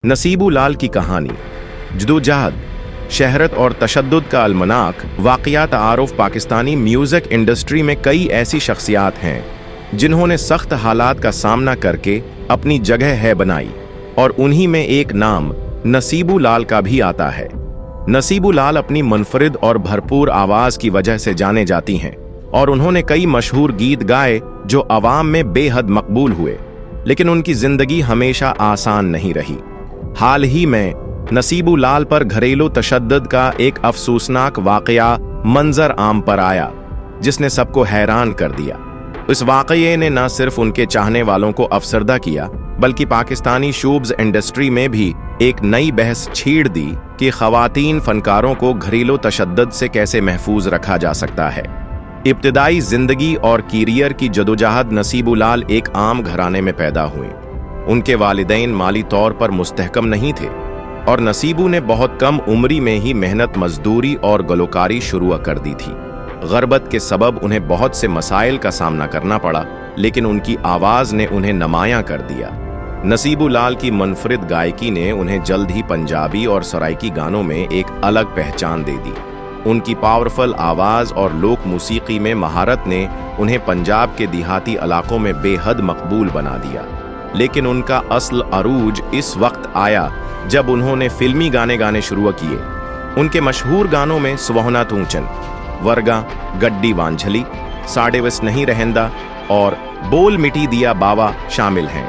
नसीबू लाल की कहानी, जदोजहद, शहरत और तशद्दुद का अलमनाक, वाक़ियात आरुफ। पाकिस्तानी म्यूज़िक इंडस्ट्री में कई ऐसी शख्सियात हैं जिन्होंने सख्त हालात का सामना करके अपनी जगह है बनाई, और उन्हीं में एक नाम नसीबू लाल का भी आता है। नसीबू लाल अपनी मुनफरिद और भरपूर आवाज़ की वजह से जाने जाती हैं, और उन्होंने कई मशहूर गीत गाए जो अवाम में बेहद मकबूल हुए, लेकिन उनकी ज़िंदगी हमेशा आसान नहीं रही। हाल ही में नसीबू लाल पर घरेलू तशद्दुद का एक अफसोसनाक वाक़या मंजर आम पर आया, जिसने सबको हैरान कर दिया। इस वाक़ये ने न सिर्फ उनके चाहने वालों को अफसरदा किया, बल्कि पाकिस्तानी शूब्स इंडस्ट्री में भी एक नई बहस छेड़ दी कि ख़वातीन फनकारों को घरेलू तशद्दुद से कैसे महफूज रखा जा सकता है। इब्तिदाई ज़िंदगी और कैरियर की जदोजहद। नसीबू लाल एक आम घराने में पैदा हुए। उनके वालिदैन माली तौर पर मुस्तहकम नहीं थे, और नसीबू ने बहुत कम उम्री में ही मेहनत मजदूरी और गलोकारी शुरू कर दी थी। ग़रबत के सबब उन्हें बहुत से मसाइल का सामना करना पड़ा, लेकिन उनकी आवाज़ ने उन्हें नुमायां कर दिया। नसीबू लाल की मुनफरिद गायकी ने उन्हें जल्द ही पंजाबी और सराइकी गानों में एक अलग पहचान दे दी। उनकी पावरफुल आवाज़ और लोक मूसीकी में महारत ने उन्हें पंजाब के देहाती इलाकों में बेहद मकबूल बना दिया। लेकिन उनका असल अरूज इस वक्त आया जब उन्होंने फिल्मी गाने गाने शुरू किए। उनके मशहूर गानों में सुवहना तूचन, वर्गा, गड्डी वांझली, साढ़े वस नहीं रहंदा और बोल मिटी दिया बावा शामिल हैं।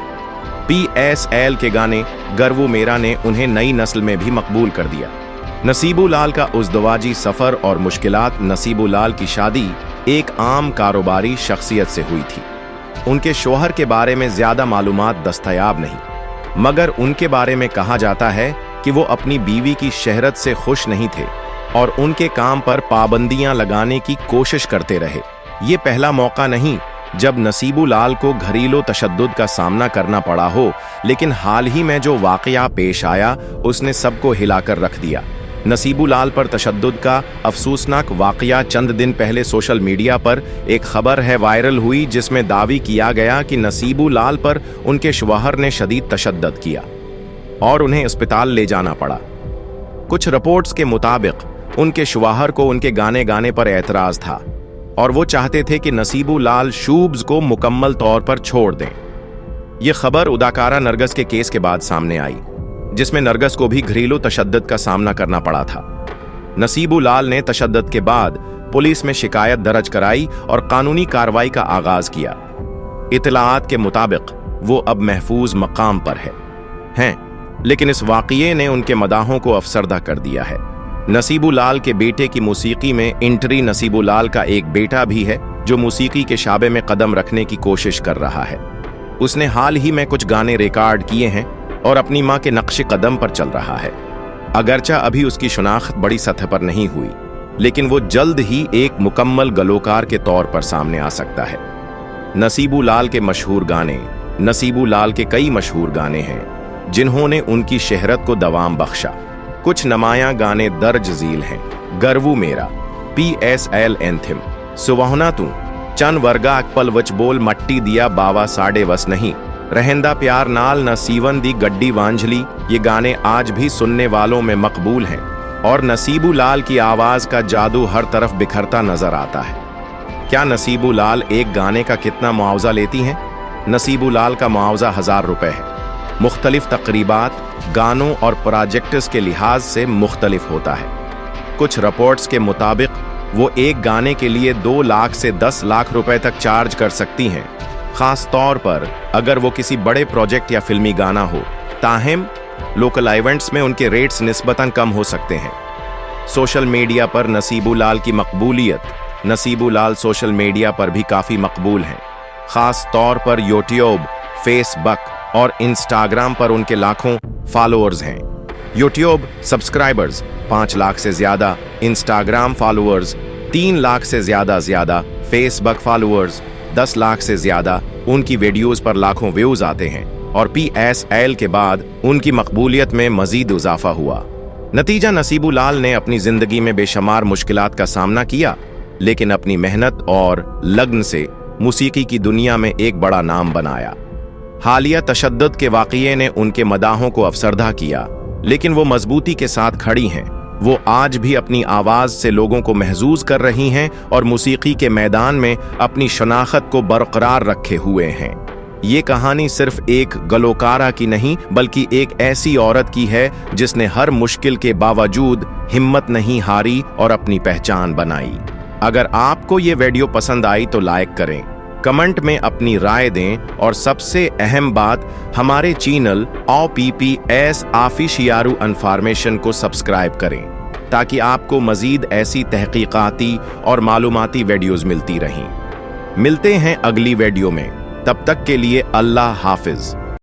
PSL के गाने गर्वो मेरा ने उन्हें नई नस्ल में भी मकबूल कर दिया। नसीबू लाल का उज़दवाजी सफ़र और मुश्किलात। नसीबू लाल की शादी एक आम कारोबारी शख्सियत से हुई थी। उनके शोहर के बारे में ज़्यादा मालूमात दस्तयाब नहीं, मगर उनके बारे में कहा जाता है कि वो अपनी बीवी की शहरत से खुश नहीं थे और उनके काम पर पाबंदियां लगाने की कोशिश करते रहे। ये पहला मौका नहीं जब नसीबू लाल को घरेलू तशद्दुद का सामना करना पड़ा हो, लेकिन हाल ही में जो वाक़या पेश आया उसने सबको हिलाकर रख दिया। नसीबू लाल पर तशद्दुद का अफसोसनाक वाक़या चंद दिन पहले सोशल मीडिया पर एक खबर है वायरल हुई, जिसमें दावी किया गया कि नसीबू लाल पर उनके शौहर ने शदीद तशद्दुद किया और उन्हें अस्पताल ले जाना पड़ा। कुछ रिपोर्ट्स के मुताबिक उनके शौहर को उनके गाने गाने पर एतराज़ था और वो चाहते थे कि नसीबू लाल शूब्स को मुकम्मल तौर पर छोड़ दें। ये खबर अदाकारा नरगस के केस के बाद सामने आई, जिसमें नरगस को भी घरेलू तशद्दुद का सामना करना पड़ा था। नसीबू लाल ने तशद्दुद के बाद पुलिस में शिकायत दर्ज कराई और कानूनी कार्रवाई का आगाज किया। इत्तलाआत के मुताबिक वो अब महफूज मकाम पर हैं, लेकिन इस वाक़ये ने उनके मदाहों को अफसरदा कर दिया है। नसीबू लाल के बेटे की मूसीकी में इंटरी। नसीबू लाल का एक बेटा भी है जो मूसीकी के शाबे में कदम रखने की कोशिश कर रहा है। उसने हाल ही में कुछ गाने रिकॉर्ड किए हैं और अपनी मां के नक्श कदम पर चल रहा है। अगरचा अभी उसकी शनाख्त बड़ी सतह पर नहीं हुई, लेकिन वो जल्द ही एक मुकम्मल गलोकार के तौर पर सामने आ सकता है। नसीबू लाल के मशहूर गाने। नसीबू लाल के कई मशहूर गाने हैं जिन्होंने उनकी शहरत को दवाम बख्शा। कुछ नमायां गाने दर्ज झील हैं। गर्वू मेरा, PSL एंथिम, सुवहना तू, चन वर्गा अकपल वच बोल मट्टी दिया बावा साढ़े वस नहीं, रहंदा प्यार नाल न सीवन दी गड्डी वांझली। ये गाने आज भी सुनने वालों में मकबूल हैं, और नसीबू लाल की आवाज़ का जादू हर तरफ बिखरता नजर आता है। क्या नसीबू लाल एक गाने का कितना मुआवजा लेती हैं? नसीबू लाल का मुआवजा 1000 रुपये है। मुख्तलिफ तकरीबात, गानों और प्रोजेक्ट्स के लिहाज से मुख्तलिफ होता है। कुछ रिपोर्ट्स के मुताबिक वो एक गाने के लिए 2 लाख से 10 लाख रुपए तक चार्ज कर सकती हैं, खास तौर पर अगर वो किसी बड़े प्रोजेक्ट या फिल्मी गाना हो। ताहम लोकल इवेंट्स में उनके रेट्स निस्बतन कम हो सकते हैं। सोशल मीडिया पर नसीबू लाल की मकबूलियत। नसीबू लाल सोशल मीडिया पर भी काफ़ी मकबूल हैं, खास तौर पर यूट्यूब, फेसबुक और इंस्टाग्राम पर उनके लाखों फॉलोअर्स हैं। यूट्यूब सब्सक्राइबर्स 5 लाख से ज़्यादा, इंस्टाग्राम फॉलोअर्स 3 लाख से ज़्यादा, फेसबुक फॉलोअर्स 10 लाख से ज़्यादा। उनकी वीडियोज़ पर लाखों व्यूज़ आते हैं, और PSL के बाद उनकी मकबूलियत में मज़ीद इजाफा हुआ। नतीजा, नसीबू लाल ने अपनी ज़िंदगी में बेशुमार मुश्किलात का सामना किया, लेकिन अपनी मेहनत और लगन से मूसीकी की दुनिया में एक बड़ा नाम बनाया। हालिया तशद्दुद के वाक़ये ने उनके मदाहों को अफसरदा किया, लेकिन वो मजबूती के साथ खड़ी हैं। वो आज भी अपनी आवाज़ से लोगों को महजूज कर रही हैं और मौसीकी के मैदान में अपनी शनाख्त को बरकरार रखे हुए हैं। ये कहानी सिर्फ एक गलोकारा की नहीं, बल्कि एक ऐसी औरत की है जिसने हर मुश्किल के बावजूद हिम्मत नहीं हारी और अपनी पहचान बनाई। अगर आपको ये वीडियो पसंद आई तो लाइक करें, कमेंट में अपनी राय दें और सबसे अहम बात, हमारे चैनल OPPS ऑफिशियल इन्फॉर्मेशन को सब्सक्राइब करें ताकि आपको मजीद ऐसी तहकीकाती और मालूमाती वीडियोस मिलती रहें। मिलते हैं अगली वीडियो में, तब तक के लिए अल्लाह हाफिज।